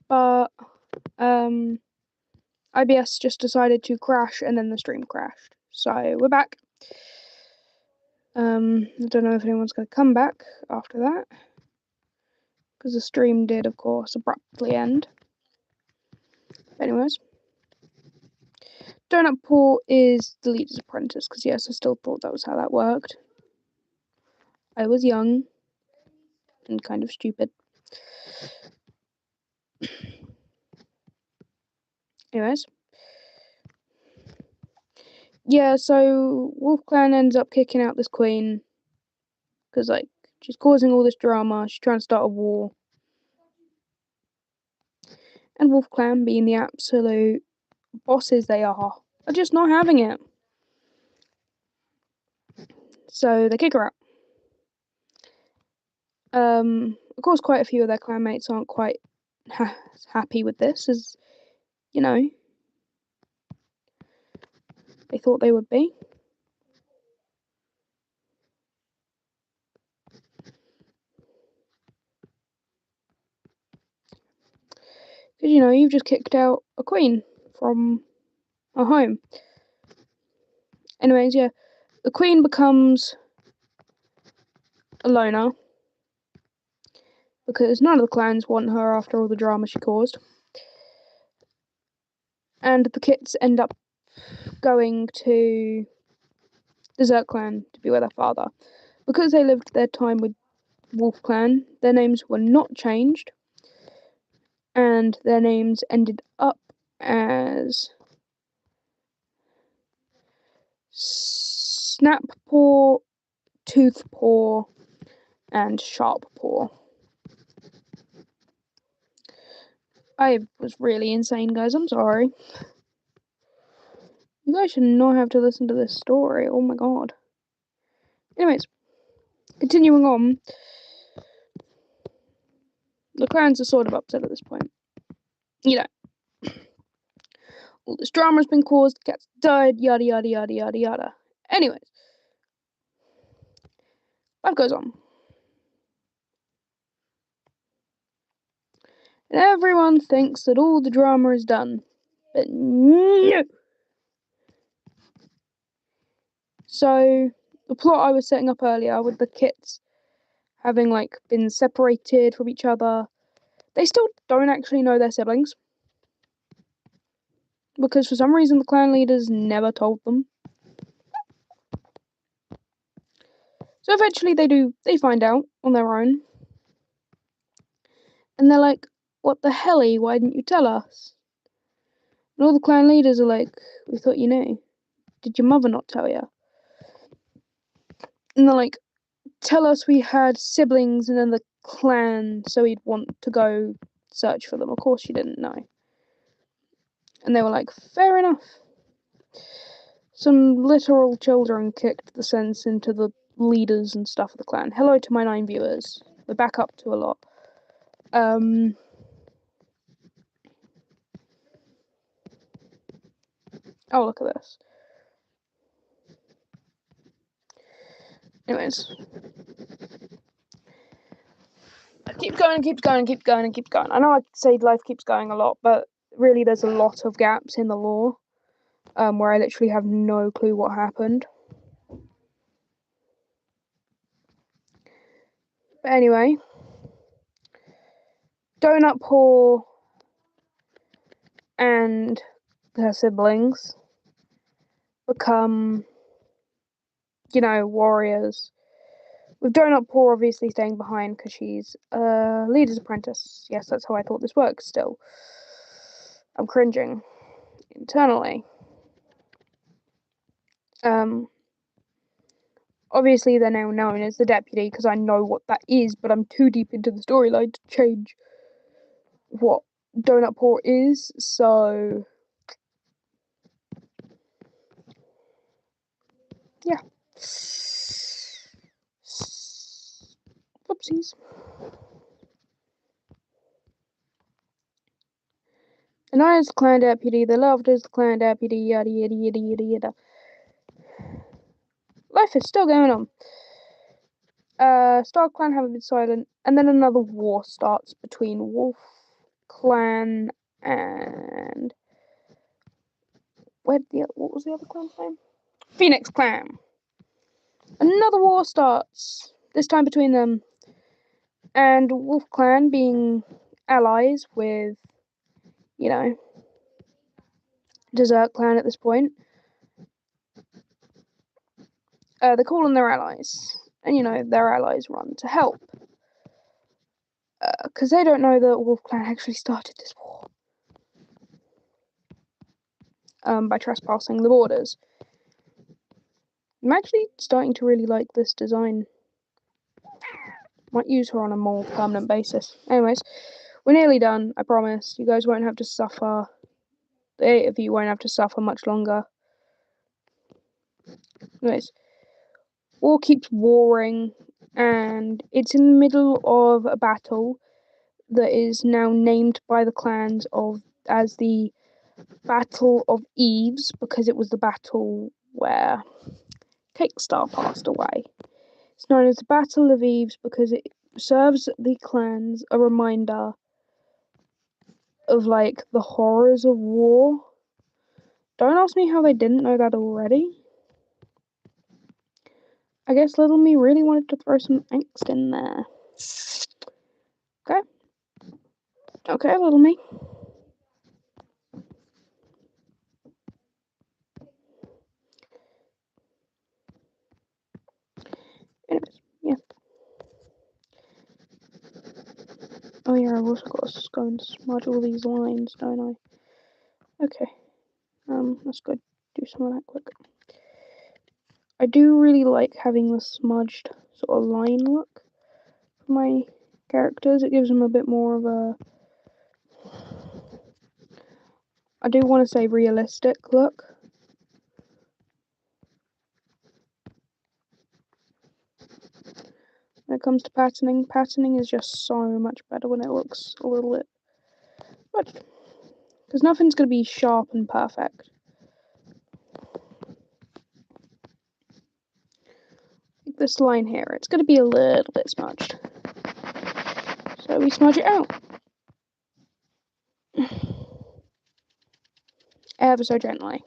but OBS just decided to crash and then the stream crashed. So we're back. I don't know if anyone's going to come back after that, because the stream did, of course, abruptly end. But anyways, Donut Paw is the leader's apprentice, because yes, I still thought that was how that worked. I was young and kind of stupid. Anyways, yeah, so Wolf Clan ends up kicking out this queen because, like, she's causing all this drama. She's trying to start a war. And Wolf Clan, being the absolute bosses they are just not having it. So they kick her out. Of course, quite a few of their clanmates aren't quite happy with this, as, you know, they thought they would be. Because, you know, you've just kicked out a queen from a home. Anyways, yeah, the queen becomes a loner because none of the clans want her after all the drama she caused. And the kits end up going to Desert Clan to be with their father. Because they lived their time with Wolf Clan, their names were not changed, and their names ended up as Snap Paw, Tooth Paw, and Sharp Paw. I was really insane, guys. I'm sorry. You guys should not have to listen to this story. Oh my god. Anyways, continuing on. The clans are sort of upset at this point. You know, all this drama's been caused, the cats died, yada yada yada yada yada. Anyways, life goes on. And everyone thinks that all the drama is done. But no! So, the plot I was setting up earlier with the kits having, like, been separated from each other, they still don't actually know their siblings. Because for some reason the clan leaders never told them. So eventually they find out on their own. And they're like, what the helly, why didn't you tell us? And all the clan leaders are like, we thought you knew. Did your mother not tell you? And they're like, tell us we had siblings in the clan so we'd want to go search for them. Of course you didn't know. And they were like, fair enough. Some literal children kicked the sense into the leaders and stuff of the clan. Hello to my 9 viewers. We're back up to a lot. Oh, look at this. Anyways. Keep going, keep going, keep going, and keep going. I know I say life keeps going a lot, but really there's a lot of gaps in the lore where I literally have no clue what happened. But anyway, Donut Paw and her siblings become, you know, warriors. With Donut Paw obviously staying behind because she's a leader's apprentice. Yes, that's how I thought this works still. I'm cringing internally. Obviously they're now known as the deputy because I know what that is, but I'm too deep into the storyline to change what Donut Paw is, so yeah. Whoopsies. And I was the clan deputy, the loved is the clan deputy, yada yada yada yada yada. Life is still going on. Star Clan haven't been silent, and then another war starts between Wolf clan and what was the other clan's name? Phoenix Clan. Another war starts, this time between them, and Wolf Clan being allies with, you know, Desert Clan at this point. They call on their allies, and you know, their allies run to help. Because they don't know that Wolf Clan actually started this war by trespassing the borders. I'm actually starting to really like this design. Might use her on a more permanent basis. Anyways, we're nearly done, I promise. You guys won't have to suffer. The 8 of you won't have to suffer much longer. Anyways, war keeps warring, and it's in the middle of a battle that is now named by the clans as the Battle of Eves, because it was the battle where CAKESTAR passed away. It's known as the Battle of Eves because it serves the clans a reminder of like the horrors of war. Don't ask me how they didn't know that already. I guess little me really wanted to throw some angst in there. Okay. Okay, little me. Anyways, yeah. Oh yeah, I've also got to go and smudge all these lines, don't I? Okay. Let's go do some of that quick. I do really like having the smudged sort of line look for my characters. It gives them a bit more of a, I do want to say realistic look. When it comes to patterning is just so much better when it looks a little bit smudged. Because nothing's going to be sharp and perfect. Like this line here, it's going to be a little bit smudged. So we smudge it out. Ever so gently.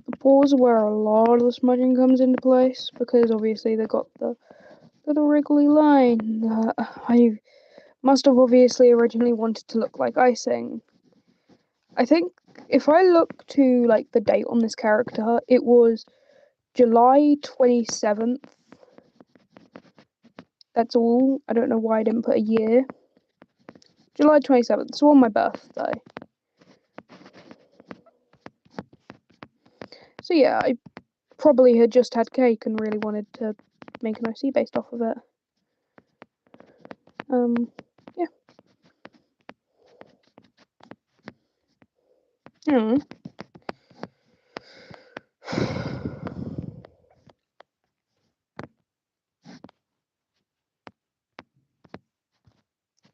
The pores are where a lot of the smudging comes into place, because obviously they've got the little wriggly line that I must have obviously originally wanted to look like icing. I think if I look to like the date on this character, it was July 27th. That's all. I don't know why I didn't put a year. July 27th, so on my birthday. So yeah, I probably had just had cake and really wanted to make an OC based off of it. Yeah. Hmm.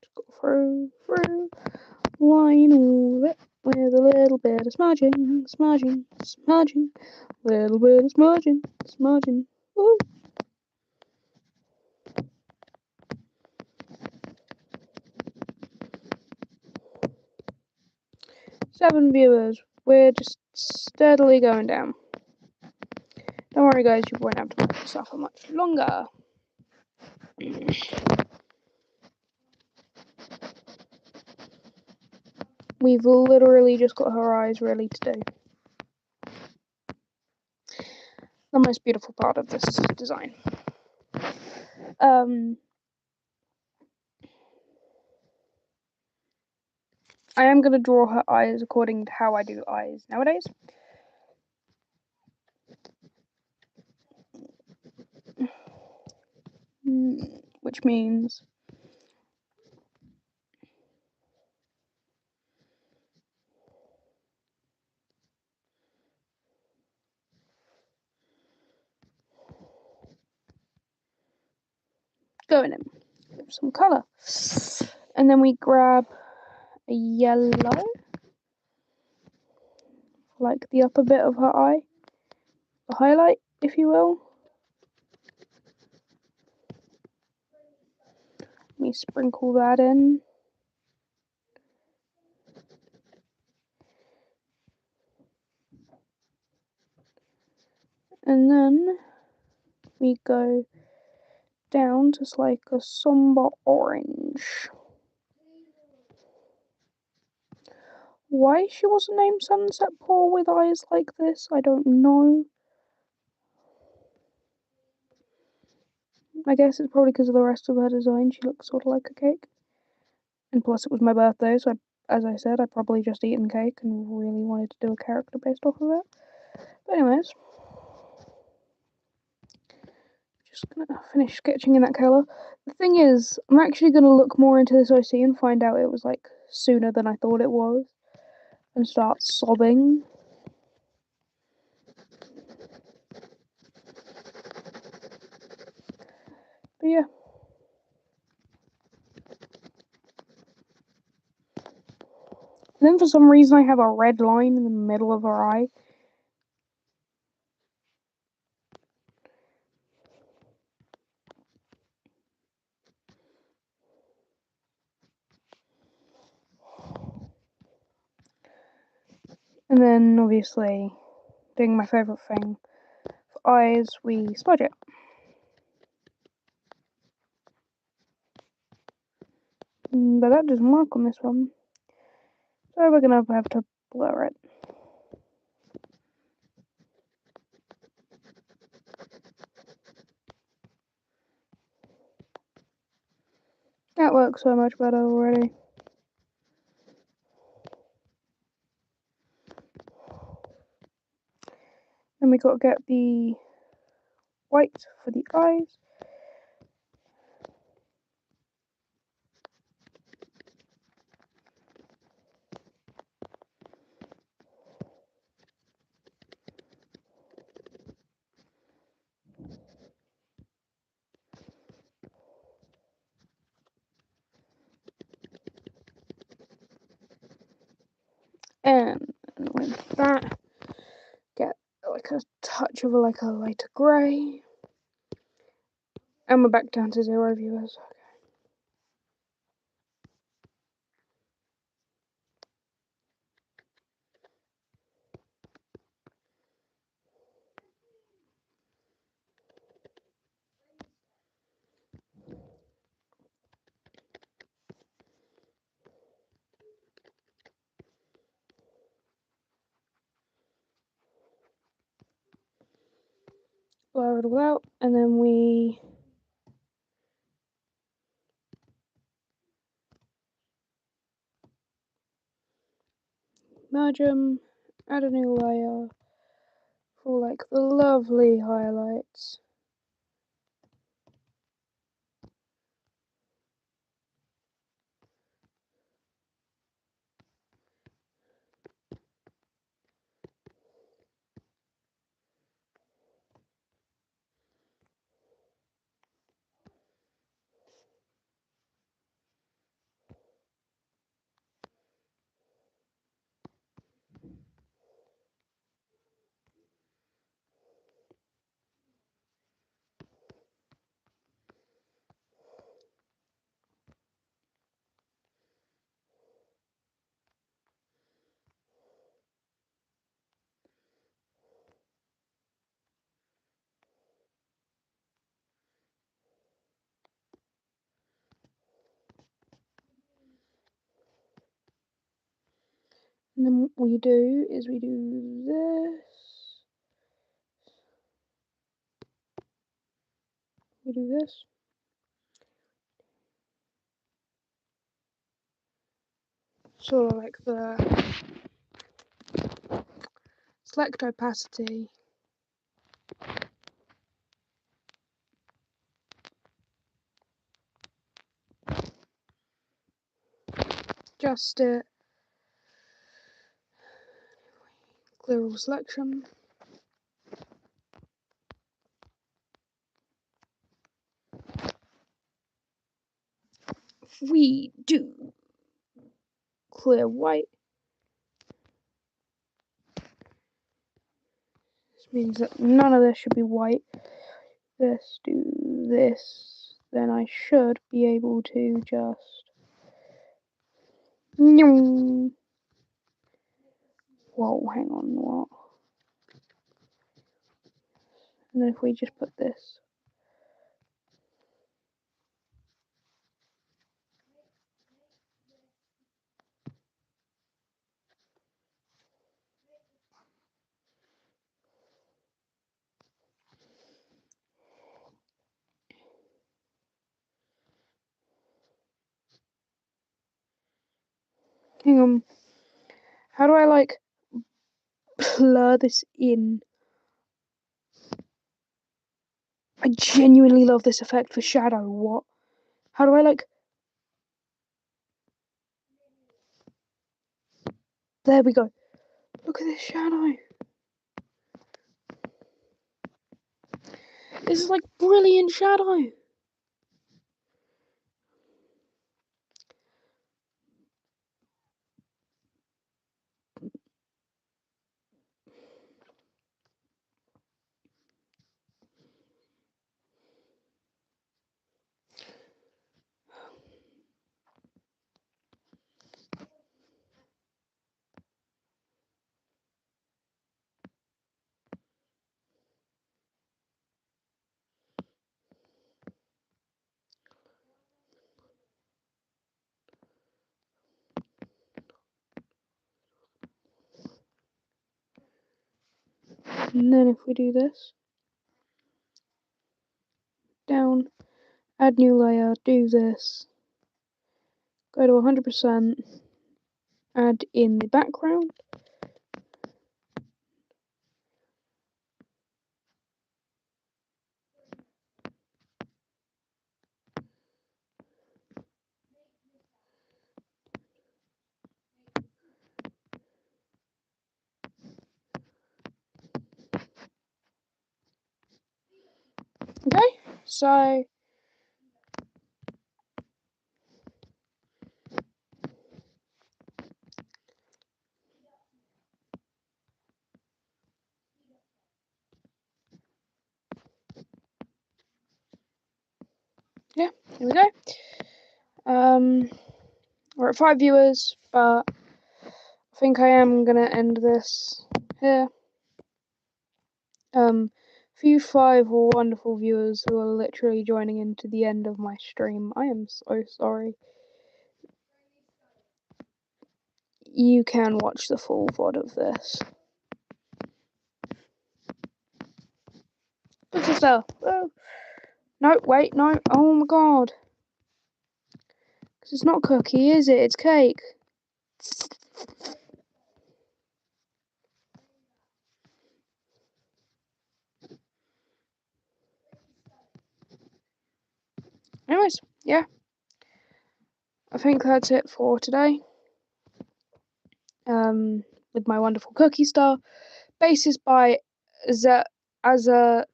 Just go through, line all of it with a little bit of smudging, little bit of smudging. Woo! 7 viewers. We're just steadily going down. Don't worry, guys, you won't have to suffer much longer. We've literally just got her eyes ready to do. The most beautiful part of this design. I am going to draw her eyes according to how I do eyes nowadays. Which means going in with some colour. And then we grab a yellow, like the upper bit of her eye, the highlight, if you will. Let me sprinkle that in. And then we go down to like a somber orange. Why she wasn't named Sunset Paw with eyes like this, I don't know. I guess it's probably because of the rest of her design. She looks sort of like a cake. And plus it was my birthday, so as I said, I'd probably just eaten cake and really wanted to do a character based off of it. But anyways, just gonna finish sketching in that colour. The thing is, I'm actually gonna look more into this OC and find out it was like sooner than I thought it was, and start sobbing. But yeah. And then for some reason I have a red line in the middle of her eye. And then obviously, doing my favourite thing, for eyes we smudge it. But that doesn't work on this one. So we're gonna have to blur it. That works so much better already. Then we got to get the white for the eyes. And with that, get like a touch of a lighter grey. And we're back down to 0 viewers. Blur it all out, and then we merge them, add a new layer for like the lovely highlights. And then what we do is we do this. We do this. Sort of like the select opacity. Adjust it. Clear all selection. We do clear white. Means that none of this should be white. This, do this, then I should be able to just... Whoa, hang on, what? And then if we just put this... Hang on. How do I, like, blur this in? I genuinely love this effect for shadow. What? How do I, like... There we go. Look at this shadow. This is, like, brilliant shadow. And then if we do this, down, add new layer, do this, go to 100%, add in the background. Okay, so yeah, here we go. We're at 5 viewers, but I think I am gonna end this here. For you 5 wonderful viewers who are literally joining into the end of my stream, I am so sorry. You can watch the full VOD of this. What's this stuff? Oh. No, wait, no. Oh my god. Because it's not cookie, is it? It's cake. Anyways, yeah. I think that's it for today. With my wonderful cookie star. Basis by Azazel00.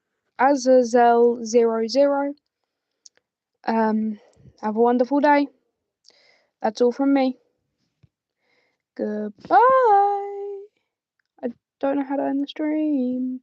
Have a wonderful day. That's all from me. Goodbye. I don't know how to end the stream.